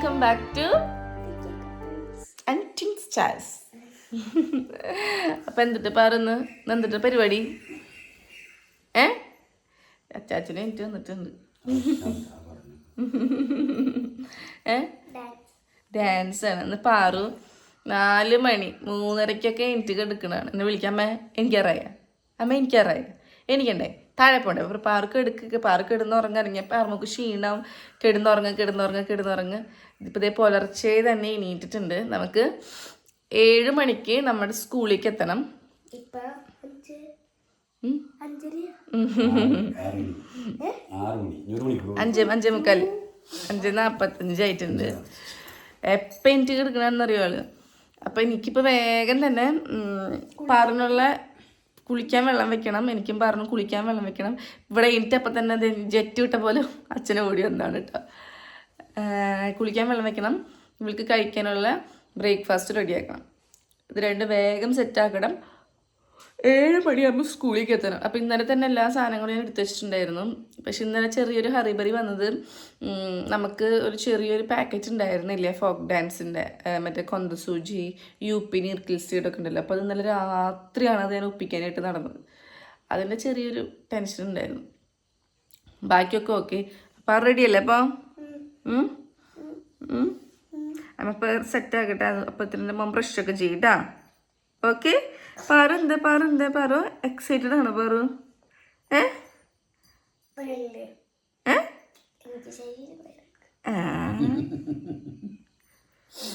Welcome back to anting stars. അപ്പം എന്തിട്ട് പരിപാടി? അച്ചാച്ചനെ എനിക്ക് വന്നിട്ടുണ്ട്. ഡാൻസ് ആണ് ഇന്ന്. പാറു 4 മണി 3:30 എനിക്ക് കിടക്കണതാണ്. എന്നെ വിളിക്കാം, അമ്മ എനിക്കറിയാം എനിക്കണ്ടേ താഴെ പോണ്ടേ. അപ്പോൾ പാർക്ക് കിടന്നുറങ്ങിറങ്ങിയപ്പോൾ നമുക്ക് ക്ഷീണവും. കിടന്നുറങ്ങ. ഇതിപ്പോൾ ഇതേ പുലർച്ചെ തന്നെ എണീറ്റിട്ടുണ്ട്. നമുക്ക് 7 മണിക്ക് നമ്മുടെ സ്കൂളിലേക്ക് എത്തണം. 5:45 ആയിട്ടുണ്ട്. എപ്പം എനിക്ക് കിടക്കണമെന്നറിയോ ആള്. അപ്പം എനിക്കിപ്പോൾ വേഗം തന്നെ പാറിനുള്ള കുളിക്കാൻ വെള്ളം വെക്കണം. എനിക്കും പറഞ്ഞു കുളിക്കാൻ വെള്ളം വെക്കണം. ഇവിടെ എനിക്കപ്പം തന്നെ ജെറ്റ് വിട്ട പോലെ അച്ഛനെ ഓടി വന്നതാണ് കേട്ടോ. കുളിക്കാൻ വെള്ളം വെക്കണം. ഇവൾക്ക് കഴിക്കാനുള്ള ബ്രേക്ക്ഫാസ്റ്റ് റെഡിയാക്കണം. ഇത് രണ്ടും വേഗം സെറ്റാക്കണം. 7 മണിയാകുമ്പോൾ സ്കൂളിലേക്ക് എത്തണം. അപ്പോൾ ഇന്നലെ തന്നെ എല്ലാ സാധനങ്ങളും ഞാൻ എടുത്തു വെച്ചിട്ടുണ്ടായിരുന്നു. പക്ഷെ ഇന്നലെ ചെറിയൊരു ഹറിബറി വന്നത്, നമുക്ക് ഒരു ചെറിയൊരു പാക്കറ്റ് ഉണ്ടായിരുന്നില്ലേ ഫോക്ക് ഡാൻസിൻ്റെ, മറ്റേ കൊന്തസൂചി, യുപി നീർക്കിൽ സീഡൊക്കെ ഉണ്ടല്ലോ. അപ്പോൾ അത് ഇന്നലെ രാത്രിയാണ് അത് ഞാൻ ഒപ്പിക്കാനായിട്ട് നടന്നത്. അതിൻ്റെ ചെറിയൊരു ടെൻഷൻ ഉണ്ടായിരുന്നു. ബാക്കിയൊക്കെ ഓക്കെ. അപ്പോൾ റെഡിയല്ലേ? അപ്പോൾ അപ്പോൾ സെറ്റാക്കട്ടെ. അപ്പോൾ ഇതിൻ്റെ മുമ്പ് ബ്രഷൊക്കെ ചെയ്യട്ടാ. ഓക്കെ. പാറു എക്സൈറ്റഡ് ആണ് പാറു?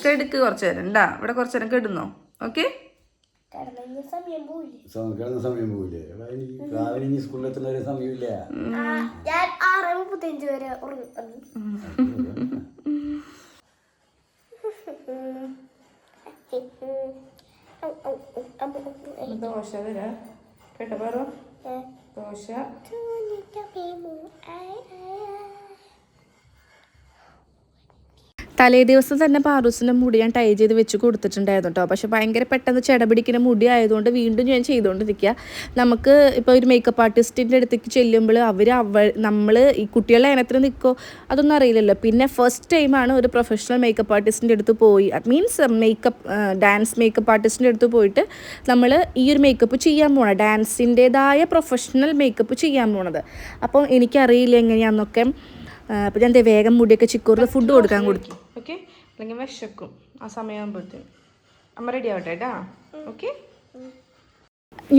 കെടുക്ക് കുറച്ചു നേരം ഉണ്ടാ. ഇവിടെ കുറച്ചു നേരം കെടുന്നോ? ഓക്കെ. സമയം പോവില്ലേ? സ്കൂളിലെത്തുന്ന ഒരു സമയമില്ല. 6:35 വരെ ദോശ തരാ കേട്ടോ പാറു. ദോശ തലേ ദിവസം തന്നെ പാറൂസിൻ്റെ മുടി ഞാൻ ടൈ ചെയ്ത് വെച്ച് കൊടുത്തിട്ടുണ്ടായിരുന്നു കേട്ടോ. പക്ഷെ ഭയങ്കര പെട്ടെന്ന് ചെടപിടിക്കുന്ന മുടി ആയതുകൊണ്ട് വീണ്ടും ഞാൻ ചെയ്തുകൊണ്ടിരിക്കുക. നമുക്ക് ഇപ്പോൾ ഒരു മേക്കപ്പ് ആർട്ടിസ്റ്റിൻ്റെ അടുത്തേക്ക് ചെല്ലുമ്പോൾ നമ്മൾ ഈ കുട്ടികളുടെ ഇനത്തിന് നിൽക്കുമോ അതൊന്നും അറിയില്ലല്ലോ. പിന്നെ ഫസ്റ്റ് ടൈമാണ് ഒരു പ്രൊഫഷണൽ മേക്കപ്പ് ആർട്ടിസ്റ്റിൻ്റെ അടുത്ത് പോയി, മീൻസ് ഡാൻസ് മേക്കപ്പ് ആർട്ടിസ്റ്റിൻ്റെ അടുത്ത് പോയിട്ട് നമ്മൾ ഈ ഒരു മേക്കപ്പ് ചെയ്യാൻ പോകണം, ഡാൻസിൻ്റേതായ പ്രൊഫഷണൽ മേക്കപ്പ് ചെയ്യാൻ പോണത്. അപ്പോൾ എനിക്കറിയില്ല എങ്ങനെയാണെന്നൊക്കെ. അപ്പോൾ ഞാൻ വേഗം മുടിയൊക്കെ ചിക്കൂറിൽ ഫുഡ് കൊടുക്കാൻ കൊടുത്തു. ഓക്കെ, അല്ലെങ്കിൽ വിശക്കും. ആ സമയമാകുമ്പോഴത്തേക്കും അമ്മ റെഡി ആവട്ടെ കേട്ടാ. ഓക്കെ.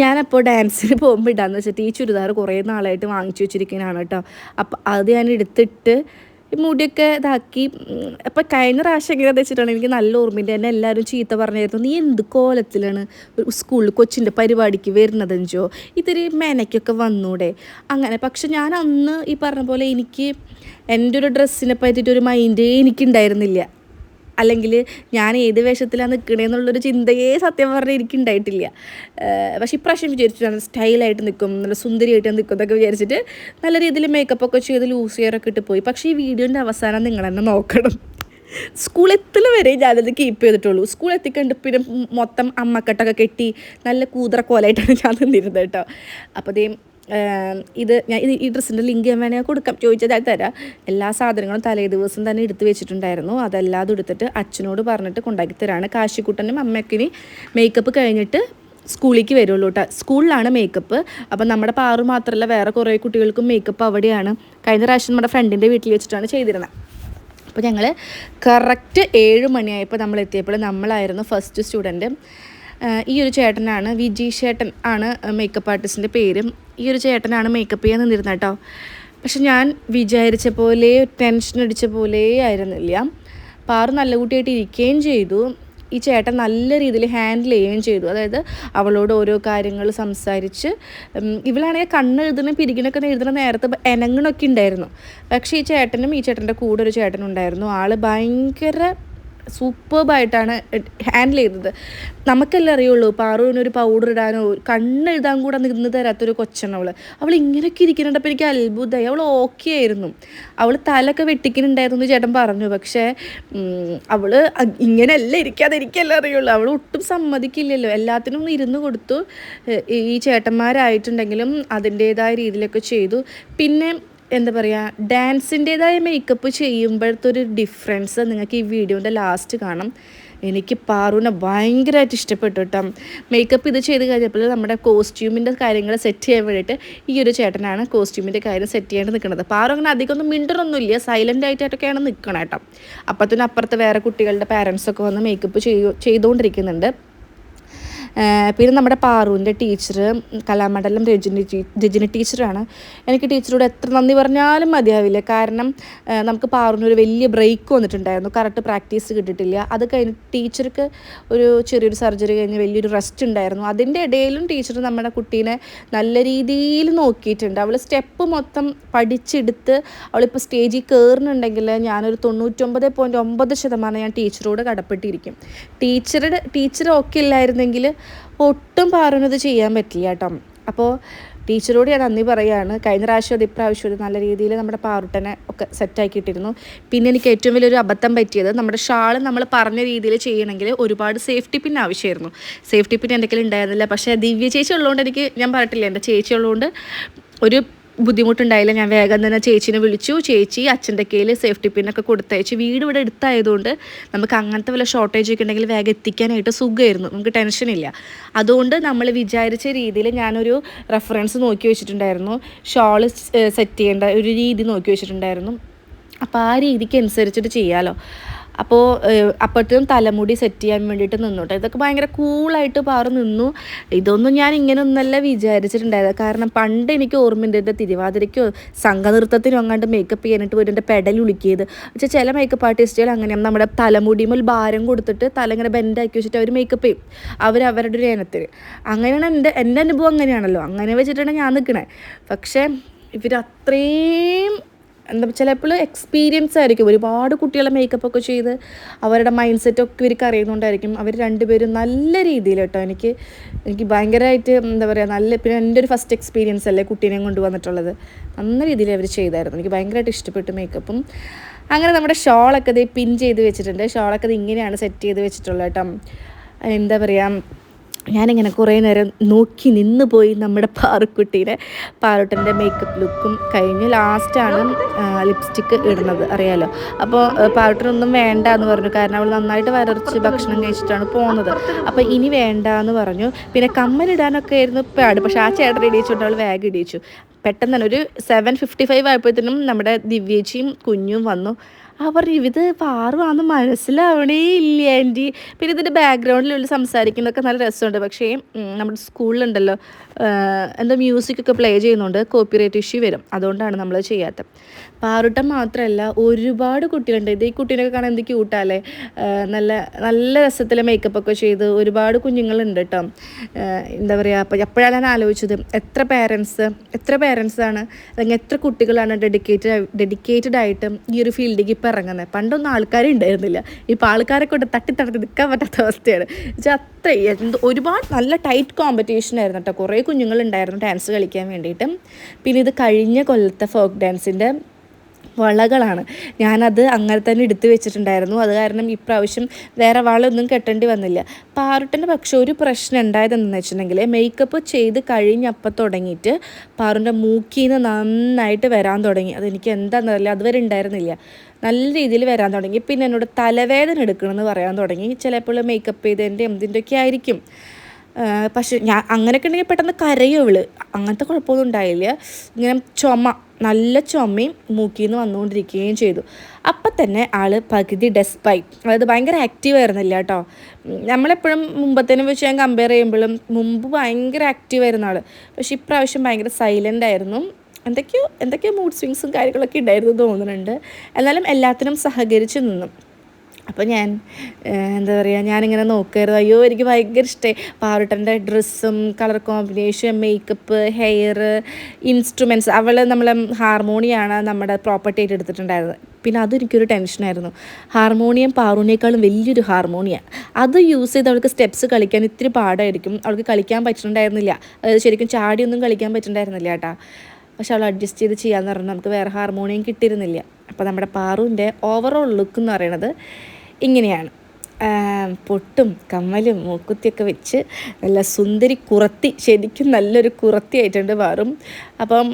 ഞാനപ്പോൾ ഡാൻസിന് പോകുമ്പോൾ ഇടാന്ന് വെച്ചിട്ട് ഈ ചുരിദാർ കുറേ നാളായിട്ട് വാങ്ങിച്ചു വെച്ചിരിക്കുന്നതാണ് കേട്ടോ. അപ്പം അത് ഞാൻ എടുത്തിട്ട് മുടിയൊക്കെ ഇതാക്കി. അപ്പം കഴിഞ്ഞ പ്രാവശ്യം എങ്ങനെയാണെന്ന് വെച്ചിട്ടാണ് എനിക്ക് നല്ല ഓർമ്മയുണ്ട്. എന്നെ എല്ലാവരും ചീത്ത പറഞ്ഞായിരുന്നു, നീ എന്ത് കോലത്തിലാണ് സ്കൂളിൽ കൊച്ചിൻ്റെ പരിപാടിക്ക് വരുന്നതെഞ്ചോ, ഇത്തിരി മേനയ്ക്കൊക്കെ വന്നൂടെ അങ്ങനെ. പക്ഷെ ഞാൻ അന്ന് ഈ പറഞ്ഞ പോലെ എനിക്ക് എൻ്റെ ഒരു ഡ്രസ്സിനെ പറ്റിയിട്ടൊരു മൈൻഡേ എനിക്കുണ്ടായിരുന്നില്ല. അല്ലെങ്കിൽ ഞാൻ ഏത് വേഷത്തിലാണ് നിൽക്കണേന്നുള്ളൊരു ചിന്തയെ സത്യം പറഞ്ഞാൽ എനിക്കുണ്ടായിട്ടില്ല. പക്ഷേ ഇപ്രാവശ്യം വിചാരിച്ചിട്ടാണ് സ്റ്റൈലായിട്ട് നിൽക്കും, നല്ല സുന്ദരിയായിട്ട് നിൽക്കും എന്നൊക്കെ വിചാരിച്ചിട്ട് നല്ല രീതിയിൽ മേക്കപ്പൊക്കെ ചെയ്ത് ലൂസ് ഹെയറൊക്കെ ഇട്ട് പോയി. പക്ഷേ ഈ വീഡിയോൻ്റെ അവസാനം നിങ്ങൾ തന്നെ നോക്കണം. സ്കൂളെത്തൽ വരെ ഞാനത് കീപ്പ് ചെയ്തിട്ടുള്ളൂ. സ്കൂൾ എത്തിക്കണ്ട് പിന്നെ മൊത്തം അമ്മക്കെട്ടൊക്കെ കെട്ടി നല്ല കൂതറക്കോലായിട്ടാണ് ഞാൻ നിന്നിരുന്നത് കേട്ടോ. അപ്പോൾ അതേ ഞാൻ ഈ ഡ്രസ്സിൻ്റെ ലിങ്ക് ഞാൻ വേണമെങ്കിൽ കൊടുക്കാം, ചോദിച്ചതായി തരാം. എല്ലാ സാധനങ്ങളും തലേ ദിവസം തന്നെ എടുത്ത് വെച്ചിട്ടുണ്ടായിരുന്നു. അതെല്ലാം എടുത്തിട്ട് അച്ഛനോട് പറഞ്ഞിട്ട് കൊണ്ടാക്കി തരാണ്. കാശിക്കുട്ടനും അമ്മയ്ക്കിനി മേക്കപ്പ് കഴിഞ്ഞിട്ട് സ്കൂളിലേക്ക് വരുള്ളൂ കേട്ടോ. സ്കൂളിലാണ് മേക്കപ്പ്. അപ്പം നമ്മുടെ പാറു മാത്രമല്ല, വേറെ കുറേ കുട്ടികൾക്കും മേക്കപ്പ് അവിടെയാണ്. കഴിഞ്ഞ പ്രാവശ്യം നമ്മുടെ ഫ്രണ്ടിൻ്റെ വീട്ടിൽ വെച്ചിട്ടാണ് ചെയ്തിരുന്നത്. അപ്പോൾ ഞങ്ങൾ കറക്റ്റ് 7 മണിയായപ്പോൾ നമ്മൾ എത്തിയപ്പോൾ നമ്മളായിരുന്നു ഫസ്റ്റ് സ്റ്റുഡൻറ്റ്. ഈ ഒരു ചേട്ടനാണ്, വിജി ചേട്ടൻ ആണ് മേക്കപ്പ് ആർട്ടിസ്റ്റിൻ്റെ പേര്. ഈ ഒരു ചേട്ടനാണ് മേക്കപ്പ് ചെയ്യാൻ നിന്നിരുന്നത് കേട്ടോ. പക്ഷെ ഞാൻ വിചാരിച്ച പോലെ ടെൻഷൻ അടിച്ച പോലെ ആയിരുന്നില്ല. പാറു നല്ല കുട്ടിയായിട്ട് ഇരിക്കുകയും ചെയ്തു. ഈ ചേട്ടൻ നല്ല രീതിയിൽ ഹാൻഡിൽ ചെയ്യുകയും ചെയ്തു. അതായത് അവളോട് ഓരോ കാര്യങ്ങൾ സംസാരിച്ച്, ഇവളാണെങ്കിൽ കണ്ണെഴുതുന്ന പിരികിനൊക്കെ എഴുതുന്ന നേരത്തെ എനങ്ങണൊക്കെ ഉണ്ടായിരുന്നു. പക്ഷേ ഈ ചേട്ടൻ്റെ കൂടെ ഒരു ചേട്ടനുണ്ടായിരുന്നു. ആൾ ഭയങ്കര സൂപ്പർബായിട്ടാണ് ഹാൻഡിൽ ചെയ്തത്. നമുക്കെല്ലാം അറിയുള്ളൂ, പാറുവിനൊരു പൗഡർ ഇടാനോ കണ്ണെഴുതാൻ കൂടെ നിന്ന് തരാത്തൊരു കൊച്ചാണ് അവൾ ഇങ്ങനെയൊക്കെ ഇരിക്കുന്നുണ്ടപ്പോൾ എനിക്ക് അത്ഭുതമായി. അവൾ ഓക്കെ ആയിരുന്നു. അവൾ തലൊക്കെ വെട്ടിക്കുന്നുണ്ടായിരുന്നു ചേട്ടൻ പറഞ്ഞു. പക്ഷേ അവൾ ഇങ്ങനെയല്ല ഇരിക്കാതിരിക്കല്ലേ അറിയുള്ളൂ. അവൾ ഒട്ടും സമ്മതിക്കില്ലല്ലോ, എല്ലാത്തിനും ഇരുന്ന് കൊടുത്തു. ഈ ചേട്ടന്മാരായിട്ടുണ്ടെങ്കിലും അതിൻ്റേതായ രീതിയിലൊക്കെ ചെയ്തു. പിന്നെ എന്താ പറയുക, ഡാൻസിൻ്റേതായ മേക്കപ്പ് ചെയ്യുമ്പോഴത്തെ ഒരു ഡിഫറൻസ് നിങ്ങൾക്ക് ഈ വീഡിയോൻ്റെ ലാസ്റ്റ് കാണാം. എനിക്ക് പാറുവിനെ ഭയങ്കരമായിട്ട് ഇഷ്ടപ്പെട്ടു കേട്ടോ. മേക്കപ്പ് ഇത് ചെയ്ത് കഴിഞ്ഞപ്പോൾ നമ്മുടെ കോസ്റ്റ്യൂമിൻ്റെ കാര്യങ്ങൾ സെറ്റ് ചെയ്യാൻ വേണ്ടിയിട്ട് ഈ ഒരു ചേട്ടനാണ് കോസ്റ്റ്യൂമിൻ്റെ കാര്യം സെറ്റ് ചെയ്യാണ്ട് നിൽക്കുന്നത്. പാറു അങ്ങനെ അധികമൊന്നും മിണ്ടറൊന്നുമില്ല, സൈലൻ്റ് ആയിട്ടൊക്കെയാണ് നിൽക്കണം കേട്ടോ. അപ്പത്തിന് അപ്പുറത്ത് വേറെ കുട്ടികളുടെ പാരൻസൊക്കെ വന്ന് മേക്കപ്പ് ചെയ്തുകൊണ്ടിരിക്കുന്നുണ്ട്. പിന്നെ നമ്മുടെ പാറുവിൻ്റെ ടീച്ചർ കലാമണ്ഡലം രജനി ടീച്ചറാണ്. എനിക്ക് ടീച്ചറോട് എത്ര നന്ദി പറഞ്ഞാലും മതിയാവില്ല. കാരണം നമുക്ക് പാറുവിനൊരു വലിയ ബ്രേക്ക് വന്നിട്ടുണ്ടായിരുന്നു, കറക്റ്റ് പ്രാക്ടീസ് കിട്ടിയിട്ടില്ല. അത് കഴിഞ്ഞ് ടീച്ചർക്ക് ഒരു ചെറിയൊരു സർജറി കഴിഞ്ഞ് വലിയൊരു റെസ്റ്റ് ഉണ്ടായിരുന്നു. അതിൻ്റെ ഇടയിലും ടീച്ചർ നമ്മുടെ കുട്ടീനെ നല്ല രീതിയിൽ നോക്കിയിട്ടുണ്ട്. അവൾ സ്റ്റെപ്പ് മൊത്തം പഠിച്ചെടുത്ത് അവളിപ്പോൾ സ്റ്റേജിൽ കയറുന്നുണ്ടെങ്കിൽ ഞാനൊരു 99.9% ഞാൻ ടീച്ചറോട് കടപ്പെട്ടിരിക്കും. ടീച്ചർ ഓക്കെ ഇല്ലായിരുന്നെങ്കിൽ ഒട്ടും പാറുന്നത് ചെയ്യാൻ പറ്റില്ല കേട്ടോ. അപ്പോൾ ടീച്ചറോട് ഞാൻ നന്ദി പറയുകയാണ്. കഴിഞ്ഞ പ്രാവശ്യം ഇപ്രാവശ്യം നല്ല രീതിയിൽ നമ്മുടെ പാറുട്ടനെ ഒക്കെ സെറ്റാക്കിയിട്ടിരുന്നു. പിന്നെ എനിക്ക് ഏറ്റവും വലിയൊരു അബദ്ധം പറ്റിയത്, നമ്മുടെ ഷാൾ നമ്മൾ പറഞ്ഞ രീതിയിൽ ചെയ്യണമെങ്കിൽ ഒരുപാട് സേഫ്റ്റി പിൻ ആവശ്യമായിരുന്നു. സേഫ്റ്റി പിൻ എൻ്റെ കയ്യിൽ ഉണ്ടായിരുന്നില്ല. പക്ഷേ ദിവ്യ ചേച്ചി ഉള്ളതുകൊണ്ട് ഞാൻ പറഞ്ഞിട്ടില്ല, എൻ്റെ ചേച്ചി ഉള്ളതുകൊണ്ട് ഒരു ബുദ്ധിമുട്ടുണ്ടായില്ല. ഞാൻ വേഗം തന്നെ ചേച്ചീനെ വിളിച്ചു. ചേച്ചി അച്ഛൻ്റെ കയ്യിൽ സേഫ്റ്റി പിന്നൊക്കെ കൊടുത്തയച്ചു. വീട് ഇവിടെ എടുത്തായതുകൊണ്ട് നമുക്ക് അങ്ങനത്തെ വല്ല ഷോർട്ടേജ് ഒക്കെ ഉണ്ടെങ്കിൽ വേഗം എത്തിക്കാനായിട്ട് സുഖമായിരുന്നു, നമുക്ക് ടെൻഷനില്ല. അതുകൊണ്ട് നമ്മൾ വിചാരിച്ച രീതിയിൽ ഞാനൊരു റെഫറൻസ് നോക്കി വെച്ചിട്ടുണ്ടായിരുന്നു, ഷോള് സെറ്റ് ചെയ്യേണ്ട ഒരു രീതി നോക്കി വെച്ചിട്ടുണ്ടായിരുന്നു. അപ്പോൾ ആ രീതിക്ക് അനുസരിച്ചിട്ട് ചെയ്യാമല്ലോ. അപ്പോൾ അപ്പോഴത്തേക്കും തലമുടി സെറ്റ് ചെയ്യാൻ വേണ്ടിയിട്ട് നിന്നു. ഇതൊക്കെ ഭയങ്കര കൂളായിട്ട് പാറു നിന്നു. ഇതൊന്നും ഞാൻ ഇങ്ങനെ ഒന്നല്ല വിചാരിച്ചിട്ടുണ്ടായത്. കാരണം പണ്ട് എനിക്ക് ഓർമ്മയുണ്ട്, എൻ്റെ തിരുവാതിരയ്ക്കോ സംഘനൃത്തത്തിനോ അങ്ങാണ്ട് മേക്കപ്പ് ചെയ്യാനായിട്ട് വരും എൻ്റെ പെടൽ ഉളിക്കിയത്. പക്ഷേ ചില മേക്കപ്പ് ആർട്ടിസ്റ്റുകൾ അങ്ങനെയാണ്, നമ്മുടെ തലമുടിയുമ്പോൾ ഭാരം കൊടുത്തിട്ട് തല ഇങ്ങനെ ബെൻഡാക്കി വെച്ചിട്ട് അവർ മേക്കപ്പ് ചെയ്യും, അവരുടെ ഒരു ഇനത്തിൽ. അങ്ങനെയാണ് എൻ്റെ അനുഭവം. അങ്ങനെയാണല്ലോ, അങ്ങനെ വെച്ചിട്ടാണ് ഞാൻ നിൽക്കണേ. പക്ഷേ ഇവരത്രയും ചിലപ്പോൾ എക്സ്പീരിയൻസ് ആയിരിക്കും. ഒരുപാട് കുട്ടികളെ മേക്കപ്പൊക്കെ ചെയ്ത് അവരുടെ മൈൻഡ് സെറ്റൊക്കെ ഇവർക്ക് അറിയുന്നുണ്ടായിരിക്കും. അവർ രണ്ടുപേരും നല്ല രീതിയിൽ കേട്ടോ, എനിക്ക് ഭയങ്കരമായിട്ട് എന്താ പറയുക, പിന്നെ എൻ്റെ ഒരു ഫസ്റ്റ് എക്സ്പീരിയൻസ് അല്ലേ കുട്ടീനെയും കൊണ്ടുവന്നിട്ടുള്ളത്. നല്ല രീതിയിൽ അവർ ചെയ്തായിരുന്നു. എനിക്ക് ഭയങ്കരമായിട്ട് ഇഷ്ടപ്പെട്ടു മേക്കപ്പും. അങ്ങനെ നമ്മുടെ ഷോളൊക്കെ ഇത് പിൻ ചെയ്ത് വെച്ചിട്ടുണ്ട്. ഷോളൊക്കെ ഇത് ഇങ്ങനെയാണ് സെറ്റ് ചെയ്ത് വെച്ചിട്ടുള്ളത് കേട്ടോ. എന്താ പറയുക, ഞാനിങ്ങനെ കുറേ നേരം നോക്കി നിന്ന് പോയി നമ്മുടെ പാറുട്ടൻ്റെ മേക്കപ്പ് ലുക്കും കഴിഞ്ഞ് ലാസ്റ്റാണ് ലിപ്സ്റ്റിക്ക് ഇടുന്നത്, അറിയാലോ. അപ്പോൾ പാറുട്ടനൊന്നും വേണ്ട എന്ന് പറഞ്ഞു, കാരണം അവൾ നന്നായിട്ട് വരച്ച് ഭക്ഷണം കഴിച്ചിട്ടാണ് പോകുന്നത്. അപ്പോൾ ഇനി വേണ്ട എന്ന് പറഞ്ഞു. പിന്നെ കമ്മലിടാനൊക്കെ ആയിരുന്നു പാട്, പക്ഷേ ആ ചേട്ടൻ ഇടിയിച്ചുകൊണ്ട് അവൾ വേഗം ഇടിയിച്ചു. പെട്ടെന്ന് തന്നെ ഒരു 7:55 ആയപ്പോഴത്തേനും നമ്മുടെ ദിവ്യേച്ചിയും കുഞ്ഞും വന്നു. അവർ ഇത് പാറുവാന്ന് മനസ്സിലാവണേ ഇല്ല ആൻറ്റി. പിന്നെ ഇതിൻ്റെ ബാക്ക്ഗ്രൗണ്ടിലുള്ള സംസാരിക്കുന്നതൊക്കെ നല്ല രസമുണ്ട്. പക്ഷേ നമ്മുടെ സ്കൂളിലുണ്ടല്ലോ എന്താ മ്യൂസിക്കൊക്കെ പ്ലേ ചെയ്യുന്നുണ്ട്, കോപ്പിറൈറ്റ് ഇഷ്യൂ വരും. അതുകൊണ്ടാണ് നമ്മൾ ചെയ്യാത്തത്. പാറുട്ടൻ മാത്രമല്ല, ഒരുപാട് കുട്ടികളുണ്ട്. ഈ കുട്ടീനൊക്കെ കാണാൻ എന്ത് ക്യൂട്ടാല്ലേ, നല്ല നല്ല രസത്തിൽ മേക്കപ്പൊക്കെ ചെയ്ത് ഒരുപാട് കുഞ്ഞുങ്ങളുണ്ട് കേട്ടോ. എന്താ പറയുക, അപ്പോൾ എപ്പോഴാണ് ഞാൻ ആലോചിച്ചത്, എത്ര പേരൻസാണ് അല്ലെങ്കിൽ എത്ര കുട്ടികളാണ് ഡെഡിക്കേറ്റഡ് ആയിട്ട് ഈ ഒരു ഫീൽഡിലേക്ക് ഇപ്പോൾ ഇറങ്ങുന്നത്. പണ്ടൊന്നും ആൾക്കാരെ ഉണ്ടായിരുന്നില്ല, ഇപ്പോൾ ആൾക്കാരെ കൊണ്ട് തട്ടി നിൽക്കാൻ പറ്റാത്ത അവസ്ഥയാണ്. അത്ര ഒരുപാട് നല്ല ടൈറ്റ് കോമ്പറ്റീഷൻ ആയിരുന്നു കേട്ടോ. കുറേ കുഞ്ഞുങ്ങളുണ്ടായിരുന്നു ഡാൻസ് കളിക്കാൻ വേണ്ടിയിട്ട്. പിന്നെ ഇത് കഴിഞ്ഞ കൊല്ലത്തെ ഫോക്ക് ഡാൻസിൻ്റെ വളകളാണ്. ഞാനത് അങ്ങനെ തന്നെ എടുത്തു വെച്ചിട്ടുണ്ടായിരുന്നു. അത് കാരണം ഇപ്രാവശ്യം വേറെ വളമൊന്നും കെട്ടേണ്ടി വന്നില്ല. പാറുട്ടൻ്റെ പക്ഷേ ഒരു പ്രശ്നം ഉണ്ടായതെന്ന് വെച്ചിട്ടുണ്ടെങ്കിൽ, മേക്കപ്പ് ചെയ്ത് കഴിഞ്ഞപ്പോൾ തുടങ്ങിയിട്ട് പാറുൻ്റെ മൂക്കിൽ നിന്ന് നന്നായിട്ട് വരാൻ തുടങ്ങി. അതെനിക്ക് എന്താണെന്നറിയില്ല, അതുവരെ ഉണ്ടായിരുന്നില്ല. നല്ല രീതിയിൽ വരാൻ തുടങ്ങി. പിന്നെ എന്നോട് തലവേദന എടുക്കണമെന്ന് പറയാൻ തുടങ്ങി. ചിലപ്പോൾ മേക്കപ്പ് ചെയ്തതിൻ്റെ എന്തിൻ്റെയൊക്കെ ആയിരിക്കും. പക്ഷെ ഞാൻ അങ്ങനെയൊക്കെ ഉണ്ടെങ്കിൽ പെട്ടെന്ന് കരയും ഇവള്. അങ്ങനത്തെ കുഴപ്പമൊന്നും ഉണ്ടായില്ല. ഇങ്ങനെ നല്ല ചുമയും മൂക്കിൽ നിന്ന് വന്നുകൊണ്ടിരിക്കുകയും ചെയ്തു. അപ്പം തന്നെ ആൾ പകുതി ഡെസ്പായി. അതായത് ഭയങ്കര ആക്റ്റീവ് ആയിരുന്നില്ല കേട്ടോ. നമ്മളെപ്പോഴും മുമ്പത്തേനും വെച്ച് ഞാൻ കമ്പയർ ചെയ്യുമ്പോഴും മുമ്പ് ഭയങ്കര ആക്റ്റീവ് ആയിരുന്ന ആൾ. പക്ഷെ ഇപ്രാവശ്യം ഭയങ്കര സൈലൻ്റ് ആയിരുന്നു. എന്തൊക്കെയോ മൂഡ് സ്വിങ്സും കാര്യങ്ങളൊക്കെ ഉണ്ടായിരുന്നു തോന്നുന്നുണ്ട്. എന്നാലും എല്ലാത്തിനും സഹകരിച്ച് നിന്നു. അപ്പോൾ ഞാൻ എന്താ പറയുക, ഞാനിങ്ങനെ നോക്കുമായിരുന്നു. അയ്യോ, എനിക്ക് ഭയങ്കര ഇഷ്ടമായി പാറുട്ടൻ്റെ ഡ്രസ്സും colour combination, makeup, hair, instruments. നമ്മളെ ഹാർമോണിയാണ് നമ്മുടെ പ്രോപ്പർട്ടി ആയിട്ട് എടുത്തിട്ടുണ്ടായിരുന്നത്. പിന്നെ അതെനിക്കൊരു ടെൻഷനായിരുന്നു. ഹാർമോണിയം പാറുവിനേക്കാളും വലിയൊരു ഹാർമോണിയാണ്. അത് യൂസ് ചെയ്ത് അവൾക്ക് സ്റ്റെപ്സ് കളിക്കാൻ ഇത്തിരി പാടായിരിക്കും. അവൾക്ക് കളിക്കാൻ പറ്റുന്നുണ്ടായിരുന്നില്ല. അതായത് ശരിക്കും ചാടിയൊന്നും കളിക്കാൻ പറ്റുന്നുണ്ടായിരുന്നില്ല കേട്ടോ. പക്ഷെ അവൾ അഡ്ജസ്റ്റ് ചെയ്ത് ചെയ്യാമെന്ന് പറഞ്ഞു. നമുക്ക് വേറെ ഹാർമോണിയം കിട്ടിയിരുന്നില്ല. അപ്പോൾ നമ്മുടെ പാറുവിൻ്റെ ഓവറോൾ ലുക്ക് എന്ന് പറയുന്നത് ഇങ്ങനെയാണ്. പൊട്ടും കമ്മലും മൂക്കുത്തിയൊക്കെ വെച്ച് നല്ല സുന്ദരി കുറത്തി, ശരിക്കും നല്ലൊരു കുറത്തി ആയിട്ടുണ്ട് പാറും. അപ്പം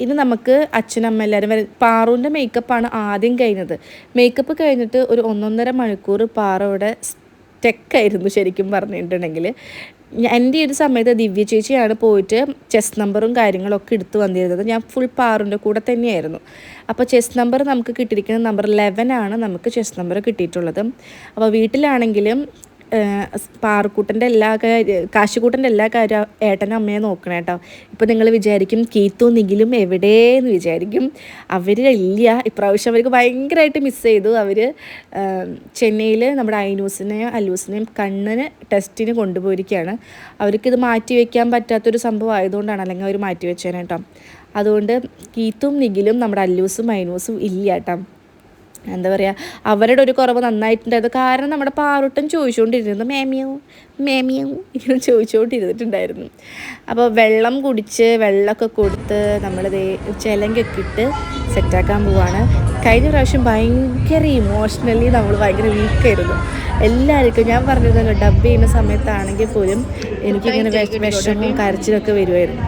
ഇനി നമുക്ക് അച്ഛനമ്മ എല്ലാവരും വരെ പാറുവിൻ്റെ മേക്കപ്പാണ് ആദ്യം കഴിഞ്ഞത്. മേക്കപ്പ് കഴിഞ്ഞിട്ട് ഒരു 1.5 മണിക്കൂർ പാറയുടെ സ്റ്റെക്കായിരുന്നു ശരിക്കും പറഞ്ഞിട്ടുണ്ടെങ്കിൽ. എൻ്റെ ഈ ഒരു സമയത്ത് ദിവ്യ ചേച്ചിയാണ് പോയിട്ട് ചെസ് നമ്പറും കാര്യങ്ങളൊക്കെ എടുത്ത് വന്നിരുന്നത്. ഞാൻ ഫുൾ പാറുൻ്റെ കൂടെ തന്നെയായിരുന്നു. അപ്പോൾ ചെസ് നമ്പർ നമുക്ക് കിട്ടിയിരിക്കുന്നത് നമ്പർ 11 ആണ് നമുക്ക് ചെസ് നമ്പർ കിട്ടിയിട്ടുള്ളത്. അപ്പോൾ വീട്ടിലാണെങ്കിലും പാറുക്കൂട്ടൻ്റെ കാശുകൂട്ടൻ്റെ എല്ലാ കാര്യം ഏട്ടനും അമ്മയെ നോക്കണം കേട്ടോ. ഇപ്പോൾ നിങ്ങൾ വിചാരിക്കും കീത്തും നിഖിലും എവിടെയെന്ന് വിചാരിക്കും. അവരില്ല, ഇപ്രാവശ്യം അവർക്ക് ഭയങ്കരമായിട്ട് മിസ് ചെയ്തു. അവർ ചെന്നൈയിൽ നമ്മുടെ ഐനൂസിനെയും അല്ലൂസിനെയും കണ്ണിന് ടെസ്റ്റിന് കൊണ്ടുപോയിരിക്കുകയാണ്. അവർക്കിത് മാറ്റി വയ്ക്കാൻ പറ്റാത്തൊരു സംഭവം ആയതുകൊണ്ടാണ്, അല്ലെങ്കിൽ അവർ മാറ്റി വെച്ചേനെ കേട്ടോ. അതുകൊണ്ട് കീത്തും നിഖിലും നമ്മുടെ അല്ലൂസും ഐനൂസും ഇല്ല കേട്ടോ. എന്താ പറയുക, അവരുടെ ഒരു കുറവ് നന്നായിട്ടുണ്ടായിരുന്നു. കാരണം നമ്മുടെ പാറുട്ടൻ ചോദിച്ചുകൊണ്ടിരുന്നു മേമിയോ ഇങ്ങനെ ചോദിച്ചുകൊണ്ടിരുന്നിട്ടുണ്ടായിരുന്നു. അപ്പോൾ വെള്ളം കുടിച്ച് വെള്ളമൊക്കെ കൊടുത്ത് നമ്മളിത് ചിലങ്കൊക്കെ ഇട്ട് സെറ്റാക്കാൻ പോവാണ്. കഴിഞ്ഞ പ്രാവശ്യം ഭയങ്കര ഇമോഷണലി നമ്മൾ ഭയങ്കര വീക്കായിരുന്നു എല്ലാവർക്കും. ഞാൻ പറഞ്ഞിരുന്നല്ലോ, ഡബ് ചെയ്യുന്ന സമയത്താണെങ്കിൽ പോലും എനിക്കിങ്ങനെ വിഷമവും കരച്ചിലൊക്കെ വരുമായിരുന്നു.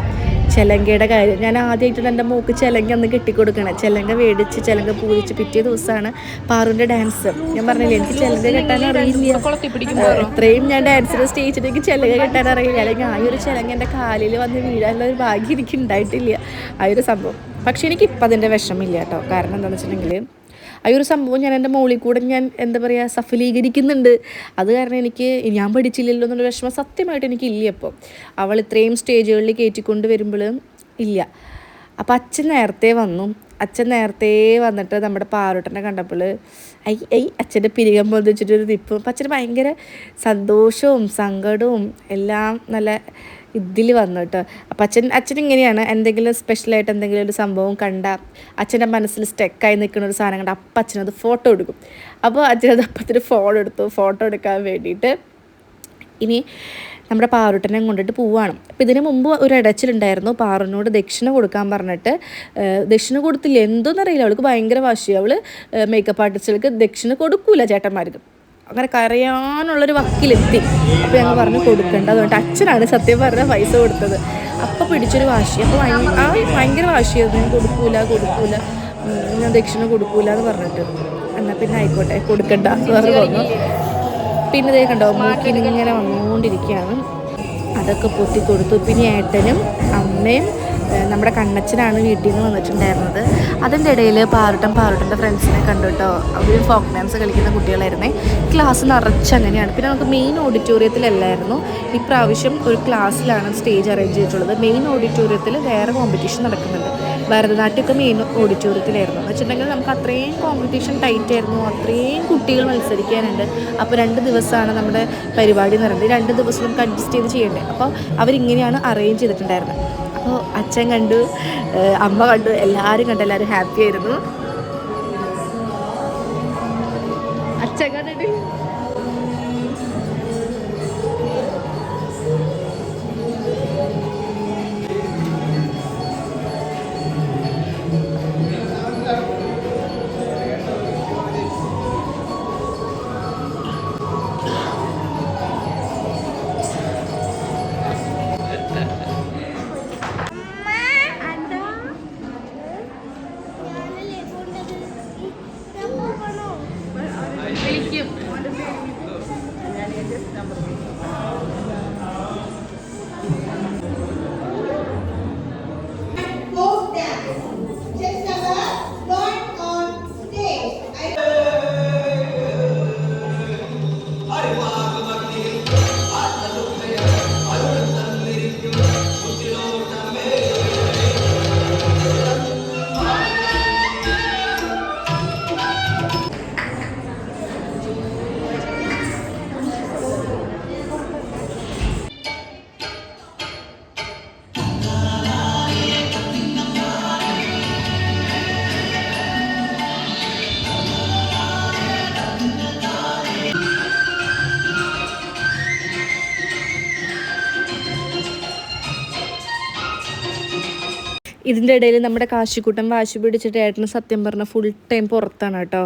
ചിലങ്കയുടെ കാര്യം ഞാൻ ആദ്യമായിട്ടാണ് എൻ്റെ മോക്ക് ചിലങ്ക അന്ന് കെട്ടിക്കൊടുക്കണേ. ചിലങ്ക മേടിച്ച് ചിലങ്ക പൂരിച്ച് പിറ്റേ ദിവസമാണ് പാറുവിൻ്റെ ഡാൻസ്. ഞാൻ പറഞ്ഞില്ലേ, എനിക്ക് ചിലങ്ക കെട്ടാൻ അറിയില്ല. ഇത്രയും ഞാൻ ഡാൻസിന് സ്റ്റേജിൽ എനിക്ക് ചിലങ്ക കെട്ടാൻ അറിയില്ല. അല്ലെങ്കിൽ ആ ഒരു ചിലങ്ക എൻ്റെ കാലിൽ വന്ന് വീഴാനുള്ള ഒരു ഭാഗ്യം എനിക്ക് ഉണ്ടായിട്ടില്ല, ആ ഒരു സംഭവം. പക്ഷേ എനിക്കിപ്പോൾ അതിൻ്റെ വിഷമില്ല കേട്ടോ. കാരണം എന്താണെന്ന് വെച്ചിട്ടുണ്ടെങ്കിൽ ആ ഒരു സംഭവം ഞാൻ എൻ്റെ മോളിൽ കൂടെ ഞാൻ എന്താ പറയുക സഫലീകരിക്കുന്നുണ്ട്. അത് കാരണം എനിക്ക് ഞാൻ പഠിച്ചില്ലല്ലോ എന്നുള്ള വിഷമം സത്യമായിട്ട് എനിക്കില്ല. അപ്പോൾ അവൾ ഇത്രയും സ്റ്റേജുകളിൽ കയറ്റിക്കൊണ്ട് വരുമ്പോഴും ഇല്ല. അപ്പോൾ അച്ഛൻ നേരത്തെ വന്നിട്ട് നമ്മുടെ പാറുട്ടനെ കണ്ടപ്പോൾ അച്ഛൻ്റെ പിരികം പോലെ വെച്ചിട്ടൊരു തിപ്പും. അപ്പം അച്ഛന് ഭയങ്കര സന്തോഷവും സങ്കടവും എല്ലാം നല്ല ഇതിൽ വന്നു കേട്ടോ. അപ്പം അച്ഛൻ ഇങ്ങനെയാണ്, എന്തെങ്കിലും സ്പെഷ്യലായിട്ട് എന്തെങ്കിലും ഒരു സംഭവം കണ്ട അച്ഛൻ്റെ മനസ്സിൽ സ്റ്റെക്കായി നിൽക്കുന്ന ഒരു സാധനം കണ്ട അപ്പം അച്ഛനത് ഫോട്ടോ എടുക്കും. അപ്പോൾ അച്ഛനത് അപ്പത്തിന് ഫോട്ടോ എടുക്കാൻ വേണ്ടിയിട്ട് ഇനി നമ്മുടെ പാറുട്ടനെ കൊണ്ടിട്ട് പോവുകയാണ്. അപ്പോൾ ഇതിന് മുമ്പ് ഒരു ഇടച്ചിലുണ്ടായിരുന്നു. പാറുവിനോട് ദക്ഷിണ കൊടുക്കാൻ പറഞ്ഞിട്ട് ദക്ഷിണ കൊടുത്തില്ല, എന്തോന്നറിയില്ല. അവൾക്ക് ഭയങ്കര വാശിയാണ്. അവൾ മേക്കപ്പ് ആർട്ടിസ്റ്റുകൾക്ക് ദക്ഷിണ കൊടുക്കൂല ചേട്ടന്മാർക്ക്. അങ്ങനെ കരയാനുള്ളൊരു വക്കിലെത്തി. അപ്പോൾ ഞങ്ങൾ പറഞ്ഞു കൊടുക്കേണ്ട. അതുകൊണ്ട് അച്ഛനാണ് സത്യം പറഞ്ഞാൽ പൈസ കൊടുത്തത്. അപ്പോൾ പിടിച്ചൊരു വാശി. അപ്പോൾ ഭയങ്കര വാശിയായിരുന്നു. ഞാൻ കൊടുക്കൂല ഞാൻ ദക്ഷിണ കൊടുക്കൂല എന്ന് പറഞ്ഞിട്ട്. എന്നാൽ പിന്നെ ആയിക്കോട്ടെ കൊടുക്കണ്ട എന്ന് പറഞ്ഞു തോന്നുന്നു. പിന്നെ ഇതേ കണ്ടോ മൂക്കിനിങ്ങനെ വന്നുകൊണ്ടിരിക്കുകയാണ്. അതൊക്കെ പൊത്തി കൊടുത്തു. പിന്നെ ഏട്ടനും അമ്മയും നമ്മുടെ കണ്ണച്ചനാണ് വീട്ടിൽ നിന്ന് വന്നിട്ടുണ്ടായിരുന്നത്. അതിൻ്റെ ഇടയിൽ പാറുട്ടൻ്റെ ഫ്രണ്ട്സിനെ കണ്ടു കേട്ടോ. അവർ ഫോക്ക് ഡാൻസ് കളിക്കുന്ന കുട്ടികളായിരുന്നേ. ക്ലാസ് നിറച്ചങ്ങനെയാണ്. പിന്നെ നമുക്ക് മെയിൻ ഓഡിറ്റോറിയത്തിലല്ലായിരുന്നു ഇപ്രാവശ്യം, ഒരു ക്ലാസ്സിലാണ് സ്റ്റേജ് അറേഞ്ച് ചെയ്തിട്ടുള്ളത്. മെയിൻ ഓഡിറ്റോറിയത്തിൽ വേറെ കോമ്പറ്റീഷൻ നടക്കുന്നുണ്ട്. ഭരതനാട്യമൊക്കെ മെയിൻ ഓഡിറ്റോറിയത്തിലായിരുന്നു. എന്ന് വെച്ചിട്ടുണ്ടെങ്കിൽ നമുക്ക് അത്രയും കോമ്പറ്റീഷൻ ടൈറ്റ് ആയിരുന്നു, അത്രയും കുട്ടികൾ മത്സരിക്കാനുണ്ട്. അപ്പോൾ 2 ദിവസമാണ് നമ്മുടെ പരിപാടി എന്ന് പറയുന്നത്. 2 ദിവസം നമുക്ക് അഡ്ജസ്റ്റ് ചെയ്ത് ചെയ്യണ്ടേ. അപ്പോൾ അവരിങ്ങനെയാണ് അറേഞ്ച് ചെയ്തിട്ടുണ്ടായിരുന്നത്. അപ്പോൾ അച്ഛൻ കണ്ടു, അമ്മ കണ്ടു, എല്ലാവരും കണ്ടു. എല്ലാവരും ഹാപ്പി ആയിരുന്നു. അച്ഛൻ കണ്ടിട്ട് ഇതിൻ്റെ ഇടയിൽ നമ്മുടെ കാശിക്കുട്ടൻ വാശി പിടിച്ചിട്ട് ഏട്ടന് സത്യം പറഞ്ഞാൽ ഫുൾ ടൈം പുറത്താണ് കേട്ടോ.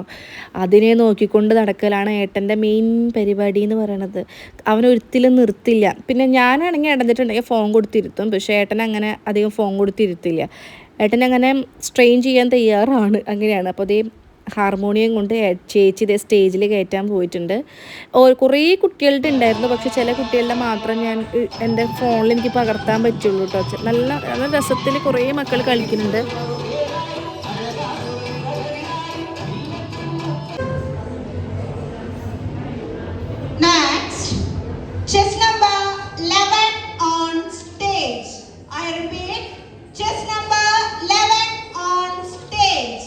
അതിനെ നോക്കിക്കൊണ്ട് നടക്കലാണ് ഏട്ടൻ്റെ മെയിൻ പരിപാടി എന്ന് പറയണത്. അവനൊരിക്കലും നിർത്തില്ല. പിന്നെ ഞാനാണെങ്കിൽ ഇടന്നിട്ടുണ്ടെങ്കിൽ ഫോൺ കൊടുത്തിരുത്തും, പക്ഷേ ഏട്ടൻ അങ്ങനെ അധികം ഫോൺ കൊടുത്തിരുത്തില്ല. ഏട്ടൻ അങ്ങനെ സ്ട്രെയിൻ ചെയ്യാൻ തയ്യാറാണ്, അങ്ങനെയാണ്. അപ്പോൾ അതേ ഹാർമോണിയം കൊണ്ട് ചേച്ചി ഇതേ സ്റ്റേജിൽ കയറ്റാൻ പോയിട്ടുണ്ട്. കുറേ കുട്ടികളുടെ ഉണ്ടായിരുന്നു, പക്ഷെ ചില കുട്ടികളുടെ മാത്രം ഞാൻ എൻ്റെ ഫോണിൽ എനിക്ക് പകർത്താൻ പറ്റുള്ളൂ കേട്ടോ. നല്ല നല്ല രസത്തിൽ കുറേ മക്കൾ കളിക്കുന്നുണ്ട്. Next, chess number 11 on stage. I repeat, chess number 11 on stage.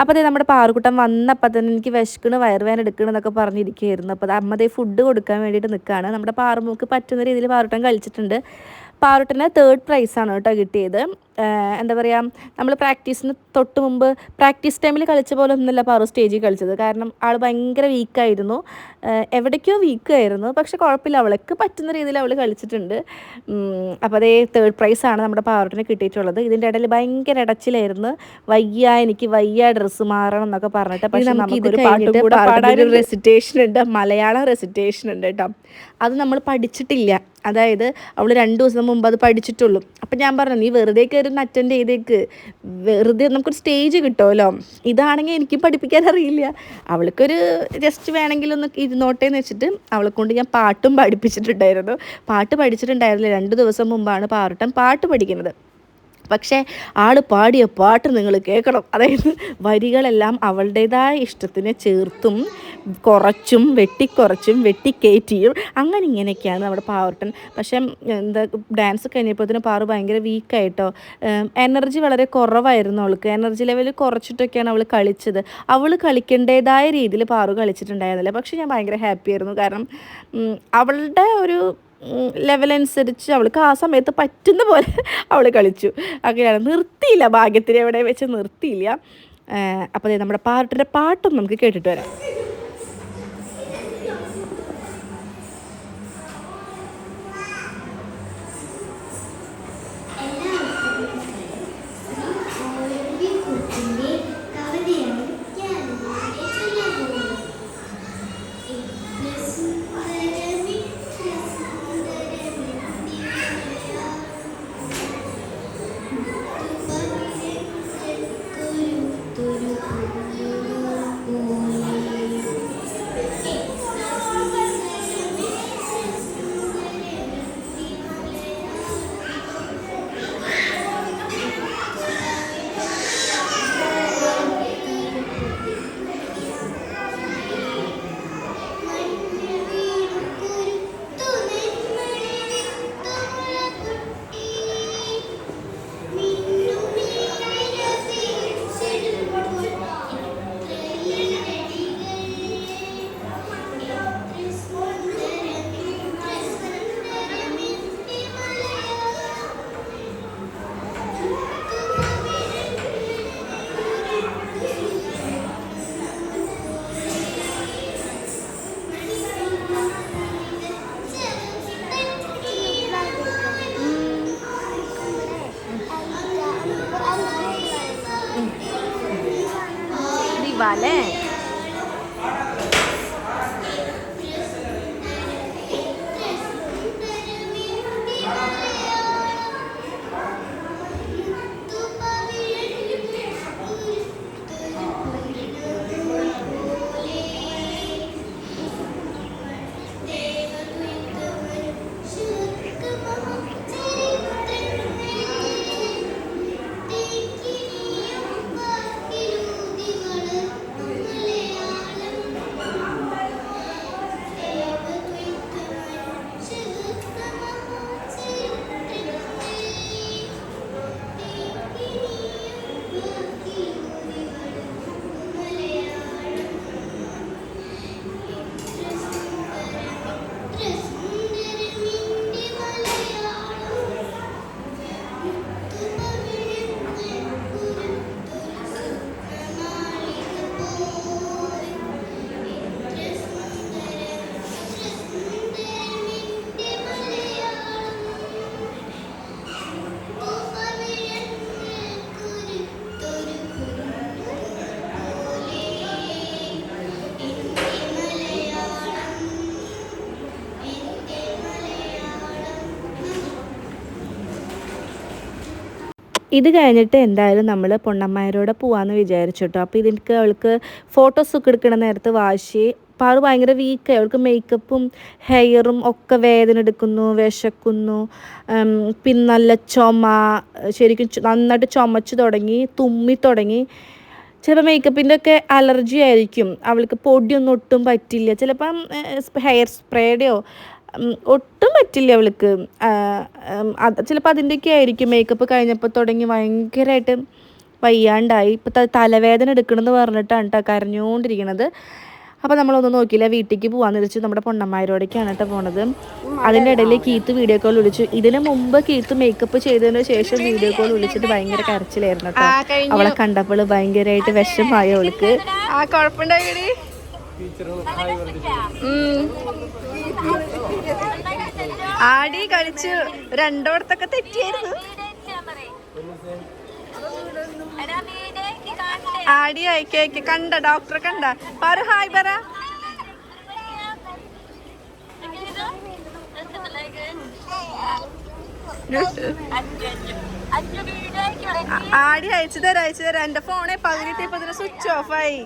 അപ്പോൾ അതേ നമ്മുടെ പാറുക്കുട്ടൻ വന്നപ്പോൾ തന്നെ എനിക്ക് വിശക്കണ് വയറുവേദന എടുക്കണം എന്നൊക്കെ പറഞ്ഞിരിക്കുകയായിരുന്നു. അപ്പോൾ അമ്മ അതേ ഫുഡ് കൊടുക്കാൻ വേണ്ടിയിട്ട് നിൽക്കുകയാണ്. നമ്മുടെ പാറുമൂക്ക് പറ്റുന്ന രീതിയിൽ പാറുട്ടൻ കഴിച്ചിട്ടുണ്ട്. പാറുട്ടന് 3rd പ്രൈസാണ് കേട്ടോ കിട്ടിയത്. എന്താ പറയുക, നമ്മൾ പ്രാക്ടീസിന് തൊട്ട് മുമ്പ് പ്രാക്ടീസ് ടൈമിൽ കളിച്ച പോലെ ഒന്നുമല്ല പാറു സ്റ്റേജിൽ കളിച്ചത്. കാരണം ആൾ ഭയങ്കര വീക്കായിരുന്നു, എവിടേക്കോ വീക്കായിരുന്നു. പക്ഷെ കുഴപ്പമില്ല, അവൾക്ക് പറ്റുന്ന രീതിയിൽ അവൾ കളിച്ചിട്ടുണ്ട്. അപ്പോൾ അതേ 3rd പ്രൈസാണ് നമ്മുടെ പാറുട്ടിന് കിട്ടിയിട്ടുള്ളത്. ഇതിൻ്റെ ഇടയിൽ ഭയങ്കര ഇടച്ചിലായിരുന്നു, എനിക്ക് വയ്യ ഡ്രസ്സ് മാറണം എന്നൊക്കെ പറഞ്ഞിട്ട്. പക്ഷെ നമുക്കൊരു പാട്ടും കൂടെ പാടാനൊരു റെസിറ്റേഷൻ ഉണ്ട്, മലയാളം റെസിറ്റേഷൻ ഉണ്ട് കേട്ടോ. അത് നമ്മൾ പഠിച്ചിട്ടില്ല, അതായത് അവൾ 2 ദിവസം മുമ്പ് അത് പഠിച്ചിട്ടുള്ളൂ. അപ്പം ഞാൻ പറഞ്ഞു, നീ വെറുതെ കയറി അറ്റൻഡ് ചെയ്തേക്ക്, വെറുതെ നമുക്കൊരു സ്റ്റേജ് കിട്ടുമല്ലോ. ഇതാണെങ്കിൽ എനിക്ക് പഠിപ്പിക്കാൻ അറിയില്ല, അവൾക്കൊരു ജസ്റ്റ് വേണമെങ്കിലൊന്ന് ഇരുന്നോട്ടേന്ന് വെച്ചിട്ട് അവളെ കൊണ്ട് ഞാൻ പാട്ടും പഠിപ്പിച്ചിട്ടുണ്ടായിരുന്നു. പാട്ട് പഠിച്ചിട്ടുണ്ടായിരുന്നില്ല, 2 ദിവസം മുമ്പാണ് പാറുട്ടൻ പാട്ട് പഠിക്കുന്നത്. പക്ഷേ ആൾ പാടിയ പാട്ട് നിങ്ങൾ കേൾക്കണം. അതായത് വരികളെല്ലാം അവളുടേതായ ഇഷ്ടത്തിന് ചേർത്തും കുറച്ചും വെട്ടിക്കുറച്ചും വെട്ടിക്കയറ്റിയും അങ്ങനെ ഇങ്ങനെയൊക്കെയാണ് നമ്മുടെ പാറുട്ടൻ. പക്ഷേ എന്താ ഡാൻസ് കഴിഞ്ഞപ്പോഴത്തേനും പാറു ഭയങ്കര വീക്കായിട്ടോ, എനർജി വളരെ കുറവായിരുന്നു അവൾക്ക്. എനർജി ലെവൽ കുറച്ചിട്ടൊക്കെയാണ് അവൾ കളിച്ചത്. അവൾ കളിക്കേണ്ടതായ രീതിയിൽ പാറു കളിച്ചിട്ടുണ്ടായിരുന്നില്ല. പക്ഷേ ഞാൻ ഭയങ്കര ഹാപ്പി ആയിരുന്നു, കാരണം അവളുടെ ഒരു ലെവലനുസരിച്ച് അവൾക്ക് ആ സമയത്ത് പറ്റുന്ന പോലെ അവൾ കളിച്ചു. അങ്ങനെയാണ്, നിർത്തിയില്ല, ഭാഗ്യത്തിന് എവിടെ വെച്ച് നിർത്തിയില്ല. അപ്പോൾ നമ്മുടെ പാട്ടിൻ്റെ പാട്ടും നമുക്ക് കേട്ടിട്ട് വരാം. Vale. ഇത് കഴിഞ്ഞിട്ട് എന്തായാലും നമ്മൾ പൊണ്ണമ്മമാരോടെ പോകാമെന്ന് വിചാരിച്ചു കേട്ടോ. അപ്പോൾ ഇതിൻ്റെ അവൾക്ക് ഫോട്ടോസൊക്കെ എടുക്കണ നേരത്ത് വാശി, പാറ് ഭയങ്കര വീക്കായി. അവൾക്ക് മേക്കപ്പും ഹെയറും ഒക്കെ വേദന എടുക്കുന്നു, വിശക്കുന്നു, പിന്നെ നല്ല ചുമ, ശരിക്കും നന്നായിട്ട് ചുമച്ച് തുടങ്ങി, തുമ്മി തുടങ്ങി. ചിലപ്പോൾ മേക്കപ്പിൻ്റെ ഒക്കെ അലർജി ആയിരിക്കും. അവൾക്ക് പൊടിയൊന്നും ഒട്ടും പറ്റില്ല. ചിലപ്പം ഹെയർ സ്പ്രേയുടെയോ ഒട്ടും പറ്റില്ല അവൾക്ക്. ചിലപ്പോൾ അതിൻ്റെയൊക്കെ ആയിരിക്കും. മേക്കപ്പ് കഴിഞ്ഞപ്പോൾ തുടങ്ങി ഭയങ്കരമായിട്ട് വയ്യാണ്ടായി. ഇപ്പോൾ തലവേദന എടുക്കണമെന്ന് പറഞ്ഞിട്ടാണ് കേട്ടോ കരഞ്ഞുകൊണ്ടിരിക്കണത്. അപ്പോൾ നമ്മളൊന്നും നോക്കിയില്ല, വീട്ടിലേക്ക് പോകാമെന്ന് വെച്ചു. നമ്മുടെ പൊണ്ണന്മാരോടേക്കാണ് കേട്ടോ പോണത്. അതിൻ്റെ ഇടയിൽ കീത്ത് വീഡിയോ കോൾ വിളിച്ചു. ഇതിന് മുമ്പ് കീത്ത് മേക്കപ്പ് ചെയ്തതിന് ശേഷം വീഡിയോ കോൾ വിളിച്ചിട്ട് ഭയങ്കര കരച്ചിലായിരുന്നു കേട്ടോ. അവളെ കണ്ടപ്പോൾ ഭയങ്കരമായിട്ട് വിഷമായി അവൾക്ക്. ആടി കളിച്ച് രണ്ടോടത്തൊക്കെ തെറ്റിയായിരുന്നു. ആടി അയക്കയക്ക് കണ്ട ഡോക്ടറെ കണ്ട പറ ഹായ് പറ. ആടി അയച്ചു തരാം. എന്റെ ഫോണെ പകുതിട്ടപ്പോ സ്വിച്ച് ഓഫ് ആയി.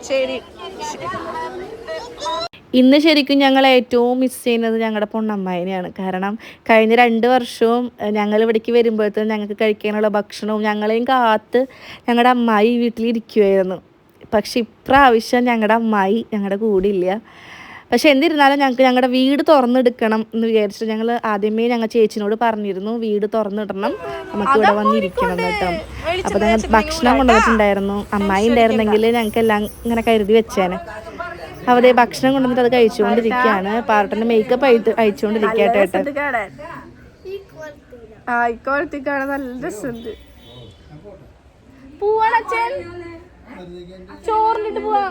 ശരി. ഇന്ന് ശരിക്കും ഞങ്ങൾ ഏറ്റവും മിസ് ചെയ്യുന്നത് ഞങ്ങളുടെ പൊണ്ണമ്മേനെയാണ്. കാരണം കഴിഞ്ഞ 2 വർഷവും ഞങ്ങൾ ഇവിടേക്ക് വരുമ്പോഴത്തേക്കും ഞങ്ങൾക്ക് കഴിക്കാനുള്ള ഭക്ഷണവും ഞങ്ങളെയും കാത്ത് ഞങ്ങളുടെ അമ്മായി വീട്ടിലിരിക്കുമായിരുന്നു. പക്ഷെ ഇപ്രാവശ്യം ഞങ്ങളുടെ അമ്മായി ഞങ്ങളുടെ കൂടെ ഇല്ല. പക്ഷെ എന്നിരുന്നാലും ഞങ്ങൾക്ക് ഞങ്ങളുടെ വീട് തുറന്നെടുക്കണം എന്ന് വിചാരിച്ചിട്ട് ഞങ്ങൾ ആദ്യമേ ഞങ്ങൾ ചേച്ചിനോട് പറഞ്ഞിരുന്നു, വീട് തുറന്നിടണം, നമുക്ക് ഇവിടെ വന്നിരിക്കണം കേട്ടോ. അപ്പോൾ ഞങ്ങൾ ഭക്ഷണം കൊണ്ടുവന്നിട്ടുണ്ടായിരുന്നു. അമ്മായി ഉണ്ടായിരുന്നെങ്കിൽ ഞങ്ങൾക്ക് എല്ലാം ഇങ്ങനെ കരുതി വെച്ചേനെ. അവരെ ഭക്ഷണം കൊണ്ടുവന്നിട്ട് അത് കഴിച്ചുകൊണ്ടിരിക്കുകയാണ്. പാർട്ടൻ്റെ മേക്കപ്പ് അയച്ചുകൊണ്ടിരിക്കട്ടെ കേട്ടോ. ഇക്കോളത്തി കാണാൻ നല്ല രസമുണ്ട്. പോവാണച്ചൻ, ചോറിലിട്ട് പോവാ.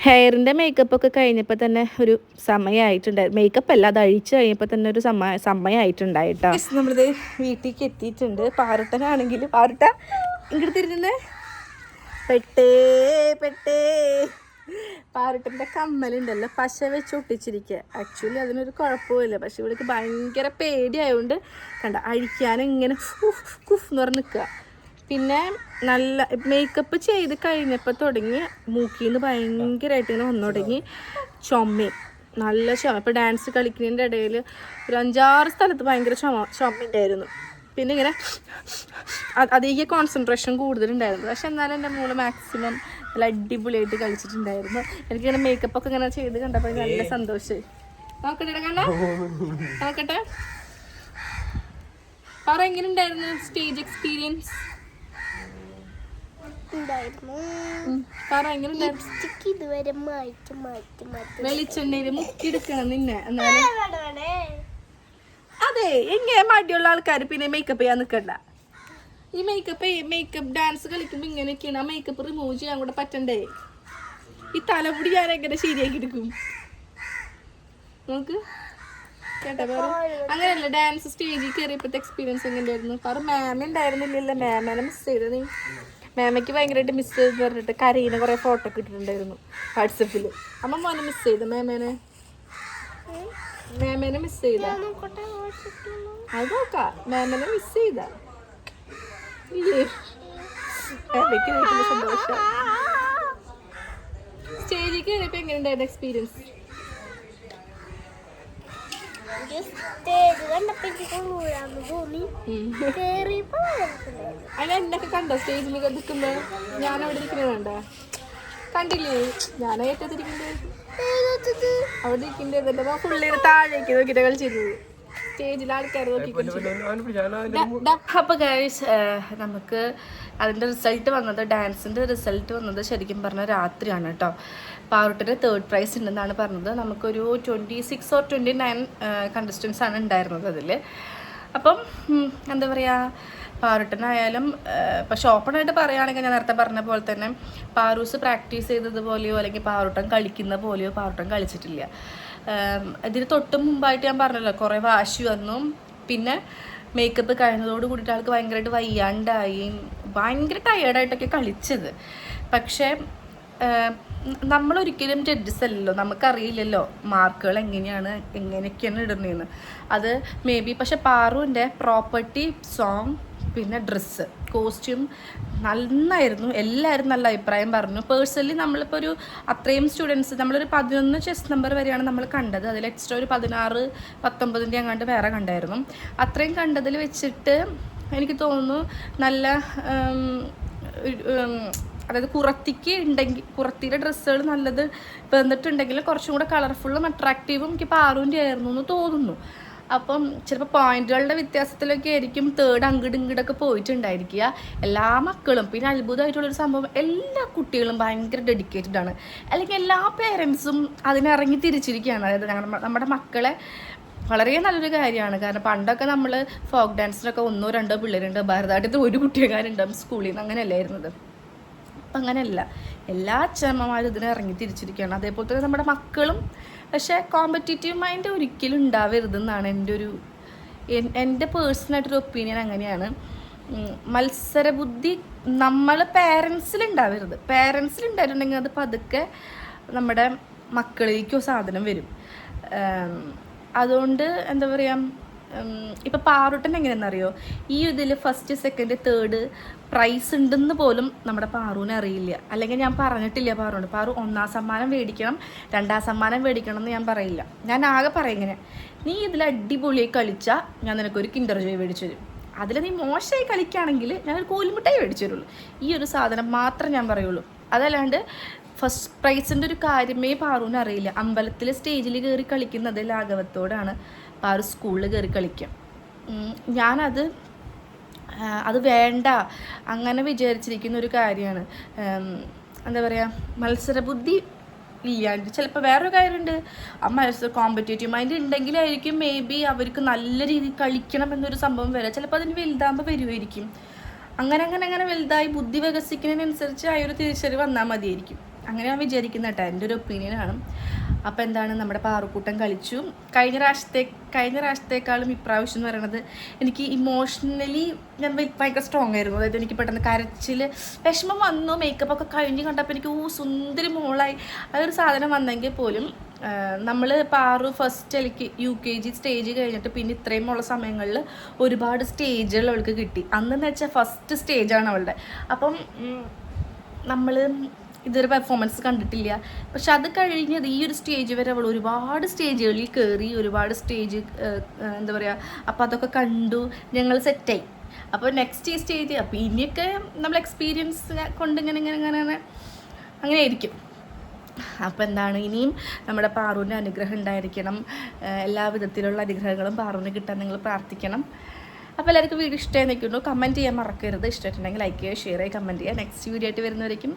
ഹെയറിൻ്റെ മേക്കപ്പൊക്കെ കഴിഞ്ഞപ്പോൾ തന്നെ ഒരു സമയമായിട്ടുണ്ടായിരുന്നു. മേക്കപ്പ് അല്ല, അത് അഴിച്ച് കഴിഞ്ഞപ്പോൾ തന്നെ ഒരു സമയമായിട്ടുണ്ടായിട്ടോ. നമ്മളിത് വീട്ടിലേക്ക് എത്തിയിട്ടുണ്ട്. പാറുട്ടനാണെങ്കിൽ പാറുട്ട ഇങ്ങോട്ട് തിരിഞ്ഞേ പെട്ടേ പാറുട്ടൻ്റെ കമ്മലുണ്ടല്ലോ പശ വെച്ച് ഒട്ടിച്ചിരിക്കുക. ആക്ച്വലി അതിനൊരു കുഴപ്പമില്ല, പക്ഷെ ഇവിടേക്ക് ഭയങ്കര പേടിയായതുകൊണ്ട് കണ്ട അഴിക്കാൻ ഇങ്ങനെ കുഫ് എന്ന് പറഞ്ഞ് നിൽക്കുക. പിന്നെ നല്ല മേക്കപ്പ് ചെയ്ത് കഴിഞ്ഞപ്പോൾ തുടങ്ങി മൂക്കിൽ നിന്ന് ഭയങ്കരമായിട്ട് ഇങ്ങനെ വന്നു തുടങ്ങി ചുമയും, നല്ല ചുമ. ഇപ്പോൾ ഡാൻസ് കളിക്കുന്നതിൻ്റെ ഇടയിൽ ഒരു 5-6 സ്ഥലത്ത് ഭയങ്കര ചുമയുണ്ടായിരുന്നു. പിന്നെ ഇങ്ങനെ അധികം കോൺസെൻട്രേഷൻ കൂടുതലുണ്ടായിരുന്നു. പക്ഷെ എന്നാലും എൻ്റെ മോള് മാക്സിമം നല്ല അടിപൊളിയായിട്ട് കളിച്ചിട്ടുണ്ടായിരുന്നു. എനിക്കിങ്ങനെ മേക്കപ്പൊക്കെ ഇങ്ങനെ ചെയ്ത് കണ്ടപ്പോൾ നല്ല സന്തോഷമായി. നോക്കട്ടെ പറ, എങ്ങനെ ഉണ്ടായിരുന്നു സ്റ്റേജ് എക്സ്പീരിയൻസ്? വെളിച്ചെണ്ണയിൽ മുക്കിയെടുക്കണം നിന്നെ. അതെ, എങ്ങനെ മടിയുള്ള ആൾക്കാർ പിന്നെ മേക്കപ്പ് ചെയ്യാൻ നിൽക്കണ്ട. ഈ മേക്കപ്പ് ഡാൻസ് കളിക്കുമ്പോൾ ഇങ്ങനെയൊക്കെയാണ്. ആ മേക്കപ്പ് റിമൂവ് ചെയ്യാൻ കൂടെ പറ്റണ്ടേ? ഈ തലമുടി ഞാൻ എങ്ങനെ ശരിയാക്കി എടുക്കും നമുക്ക് കേട്ടാ പറ. അങ്ങനെയല്ല, ഡാൻസ് സ്റ്റേജിൽ കയറിയപ്പോഴത്തെ എക്സ്പീരിയൻസ് എങ്ങനെയായിരുന്നു പറ. മാമ ഉണ്ടായിരുന്നില്ലല്ലോ, മാമേനെ മിസ് ചെയ്ത് നീ. മാമയ്ക്ക് ഭയങ്കരമായിട്ട് മിസ് ചെയ്ത് പറഞ്ഞിട്ട് കരീനെ കുറേ ഫോട്ടോ ഒക്കെ ഇട്ടിട്ടുണ്ടായിരുന്നു വാട്സപ്പിൽ. അമ്മ മോനെ മിസ് ചെയ്ത മേമേനെ മിസ് ചെയ്ത അത് നോക്കാം. മാമനെ മിസ് ചെയ്ത സന്തോഷം. സ്റ്റേജിൽ കയറിയപ്പോ എങ്ങനെ ഉണ്ടായിരുന്നു എക്സ്പീരിയൻസ്? അല്ല എന്നൊക്കെ കണ്ടോ സ്റ്റേജിൽ നിൽക്കുന്നത്? ഞാൻ അവിടെ ഇരിക്കുന്നത് വേണ്ട കണ്ടില്ലേ? ഞാൻ ഏറ്റത്തിരിക്കണ്ടേ അവിടെ ഇരിക്കണ്ടേ? പുള്ളിയുടെ താഴേക്ക് നോക്കിയിട്ട് കളിച്ചിരുന്നത് സ്റ്റേജിൽ ആൾക്കാർ നോക്കിക്കൊണ്ടിരിക്കുന്നു. അപ്പോൾ ഗൈസ്, നമുക്ക് അതിൻ്റെ റിസൾട്ട് വന്നത്, ഡാൻസിൻ്റെ റിസൾട്ട് വന്നത് ശരിക്കും പറഞ്ഞാൽ രാത്രിയാണ് കേട്ടോ. പാറുട്ടിന് 3rd പ്രൈസ് ഉണ്ടെന്നാണ് പറഞ്ഞത്. നമുക്കൊരു 26 or 29 കണ്ടസ്റ്റൻസ് ആണ് ഉണ്ടായിരുന്നത് അതിൽ. അപ്പം എന്താ പറയുക, പാറുട്ടനായാലും പക്ഷെ ഓപ്പണായിട്ട് പറയുകയാണെങ്കിൽ ഞാൻ നേരത്തെ പറഞ്ഞ പോലെ തന്നെ പാറൂസ് പ്രാക്ടീസ് ചെയ്തതുപോലെയോ അല്ലെങ്കിൽ പാറുട്ടൻ കളിക്കുന്ന പോലെയോ പാറുട്ടൻ കളിച്ചിട്ടില്ല. ഇതിന് തൊട്ട് മുമ്പായിട്ട് ഞാൻ പറഞ്ഞല്ലോ കുറേ വാശി വന്നു. പിന്നെ മേക്കപ്പ് കഴിഞ്ഞതോട് കൂടിയിട്ട് ആൾക്ക് ഭയങ്കരമായിട്ട് വയ്യാണ്ടായി, ഭയങ്കര ടയേർഡായിട്ടൊക്കെ കളിച്ചത്. പക്ഷേ നമ്മളൊരിക്കലും ജഡ്ജസ് അല്ലല്ലോ, നമുക്കറിയില്ലല്ലോ മാർക്കുകൾ എങ്ങനെയൊക്കെയാണ് ഇടുന്നതെന്ന്. അത് മേ ബി. പക്ഷെ പാറുവിൻ്റെ പ്രോപ്പർട്ടി, സോങ്, പിന്നെ ഡ്രസ്സ്, കോസ്റ്റ്യൂം നന്നായിരുന്നു. എല്ലാവരും നല്ല അഭിപ്രായം പറഞ്ഞു. പേഴ്സണലി നമ്മളിപ്പോൾ ഒരു അത്രയും സ്റ്റുഡൻസ്, നമ്മളൊരു 11 ചെസ് നമ്പർ വരെയാണ് നമ്മൾ കണ്ടത്. അതിൽ എക്സ്ട്രാ ഒരു 16-19 അങ്ങാണ്ട് വേറെ കണ്ടായിരുന്നു. അത്രയും കണ്ടതിൽ വെച്ചിട്ട് എനിക്ക് തോന്നുന്നു നല്ല അതായത് കുറത്തിയുടെ ഡ്രസ്സുകൾ നല്ലത് വന്നിട്ടുണ്ടെങ്കിൽ കുറച്ചും കൂടെ കളർഫുള്ളും അട്രാക്റ്റീവും എനിക്ക് പാറുവിൻ്റെ ആയിരുന്നു എന്ന് തോന്നുന്നു. അപ്പം ചിലപ്പോൾ പോയിന്റുകളുടെ വ്യത്യാസത്തിലൊക്കെ ആയിരിക്കും തേർഡ് ഇങ്ങോട്ടൊക്കെ പോയിട്ടുണ്ടായിരിക്കുക. എല്ലാ മക്കളും, പിന്നെ അത്ഭുതമായിട്ടുള്ളൊരു സംഭവം, എല്ലാ കുട്ടികളും ഭയങ്കര ഡെഡിക്കേറ്റഡ് ആണ്. അല്ലെങ്കിൽ എല്ലാ പേരൻസും അതിനിറങ്ങി തിരിച്ചിരിക്കുകയാണ്. അതായത് നമ്മുടെ മക്കളെ വളരെ നല്ലൊരു കാര്യമാണ്. കാരണം പണ്ടൊക്കെ നമ്മൾ ഫോക്ക് ഡാൻസിനൊക്കെ 1-2 പിള്ളേരുണ്ട്, ഭരതനാട്യത്തിൽ ഒരു കുട്ടിയെങ്ങാനുണ്ടാവും സ്കൂളിൽ നിന്ന്, അങ്ങനെയല്ലായിരുന്നത്. അപ്പം അങ്ങനെയല്ല, എല്ലാ അച്ഛനമ്മമാരും ഇതിനെ ഇറങ്ങി തിരിച്ചിരിക്കുകയാണ്. അതേപോലെ തന്നെ നമ്മുടെ മക്കളും. പക്ഷേ കോമ്പറ്റീറ്റീവ് മൈൻഡ് ഒരിക്കലും ഉണ്ടാവരുതെന്നാണ് എൻ്റെ പേഴ്സണലായിട്ടൊരു ഒപ്പീനിയൻ. അങ്ങനെയാണ്. മത്സരബുദ്ധി നമ്മൾ പേരൻസിലുണ്ടാവരുത്. പേരൻസിലുണ്ടായിട്ടുണ്ടെങ്കിൽ അത് പതുക്കെ നമ്മുടെ മക്കളിലേക്കോ സാധനം വരും. അതുകൊണ്ട് എന്താ പറയുക, ഇപ്പം പാറുട്ടൻ എങ്ങനെയാണെന്നറിയോ, ഈ ഇതിൽ ഫസ്റ്റ്, സെക്കൻഡ്, തേർഡ് പ്രൈസ് ഉണ്ടെന്ന് പോലും നമ്മുടെ പാറുവിനെ അറിയില്ല. അല്ലെങ്കിൽ ഞാൻ പറഞ്ഞിട്ടില്ല പാറുണ്ട്, പാറു 1ാം സമ്മാനം മേടിക്കണം, 2ാം സമ്മാനം മേടിക്കണം എന്ന് ഞാൻ പറയില്ല. ഞാൻ ആകെ പറയും ഇങ്ങനെ, നീ ഇതിൽ അടിപൊളിയായി കളിച്ചാൽ ഞാൻ നിനക്കൊരു കിൻഡർ ജോയ് മേടിച്ചു തരും. അതിൽ നീ മോശമായി കളിക്കുകയാണെങ്കിൽ ഞാനൊരു കോലുമിട്ടായി മേടിച്ചു തരുള്ളൂ. ഈ ഒരു സാധനം മാത്രം ഞാൻ പറയുള്ളൂ. അതല്ലാണ്ട് ഫസ്റ്റ് പ്രൈസിൻ്റെ ഒരു കാര്യമേ പാറുവിന് അറിയില്ല. അമ്പലത്തിൽ സ്റ്റേജിൽ കയറി കളിക്കുന്നത് ലാഘവത്തോടാണ് പാറു സ്കൂളിൽ കയറി കളിക്കുക. അത് വേണ്ട അങ്ങനെ വിചാരിച്ചിരിക്കുന്ന ഒരു കാര്യമാണ്. എന്താ പറയുക, മത്സരബുദ്ധി ഇല്ലാണ്ട്. ചിലപ്പോൾ വേറൊരു കാര്യമുണ്ട്, ആ കോമ്പറ്റേറ്റീവ് മൈൻഡ് ഉണ്ടെങ്കിലായിരിക്കും മേ ബി അവർക്ക് നല്ല രീതിയിൽ കളിക്കണം എന്നൊരു സംഭവം വരാം. ചിലപ്പോൾ അതിന് വലുതാകുമ്പോൾ വരുമായിരിക്കും. അങ്ങനെ വലുതായി ബുദ്ധി വികസിക്കുന്നതിനനുസരിച്ച് ആ ഒരു തിരിച്ചറിവ് വന്നാൽ മതിയായിരിക്കും. അങ്ങനെ ഞാൻ വിചാരിക്കുന്ന കേട്ടോ, എൻ്റെ ഒരു ഒപ്പീനിയനാണ്. അപ്പോൾ എന്താണ്, നമ്മുടെ പാറുക്കൂട്ടം കളിച്ചു. കഴിഞ്ഞ പ്രാവശ്യത്തേക്കാളും ഇപ്രാവശ്യം എന്ന് പറയുന്നത് എനിക്ക് ഇമോഷണലി ഞാൻ ഭയങ്കര സ്ട്രോങ് ആയിരുന്നു. അതായത് എനിക്ക് പെട്ടെന്ന് കരച്ചിൽ, വിഷമം വന്നു. മേക്കപ്പൊക്കെ കഴിഞ്ഞ് കണ്ടപ്പോൾ എനിക്ക് സുന്ദരി മോളായി അതൊരു സാധനം വന്നെങ്കിൽ പോലും നമ്മൾ പാറു ഫസ്റ്റ് UKG സ്റ്റേജ് കഴിഞ്ഞിട്ട് പിന്നെ ഇത്രയും ഉള്ള സമയങ്ങളിൽ ഒരുപാട് സ്റ്റേജുകൾ അവൾക്ക് കിട്ടി. അന്നെന്ന് വെച്ചാൽ ഫസ്റ്റ് സ്റ്റേജാണ് അവളുടെ. അപ്പം നമ്മൾ ഇതൊരു പെർഫോമൻസ് കണ്ടിട്ടില്ല. പക്ഷെ അത് കഴിഞ്ഞത് ഈ ഒരു സ്റ്റേജ് വരെ അവൾ ഒരുപാട് സ്റ്റേജുകളിൽ കയറി, ഒരുപാട് സ്റ്റേജ് എന്താ പറയുക, അപ്പോൾ അതൊക്കെ കണ്ടു, ഞങ്ങൾ സെറ്റായി. അപ്പോൾ നെക്സ്റ്റ് ഈ സ്റ്റേജ്, അപ്പോൾ ഇനിയൊക്കെ നമ്മൾ എക്സ്പീരിയൻസ് കൊണ്ട് അങ്ങനെ ആയിരിക്കും. അപ്പോൾ എന്താണ്, ഇനിയും നമ്മുടെ പാറുവിൻ്റെ അനുഗ്രഹം ഉണ്ടായിരിക്കണം. എല്ലാ വിധത്തിലുള്ള അനുഗ്രഹങ്ങളും പാറുവിന് കിട്ടാൻ നിങ്ങൾ പ്രാർത്ഥിക്കണം. അപ്പോൾ എല്ലാവർക്കും വീഡിയോ ഇഷ്ടമായി നിൽക്കുന്നു. കമൻറ്റ് ചെയ്യാൻ മറക്കരുത്. ഇഷ്ടമായിട്ടുണ്ടെങ്കിൽ ലൈക്ക് ചെയ്യുക, ഷെയർ ചെയ്യുക, കമൻറ്റ് ചെയ്യുക. നെക്സ്റ്റ് വീഡിയോ ആയിട്ട് വരുന്നവരേക്കും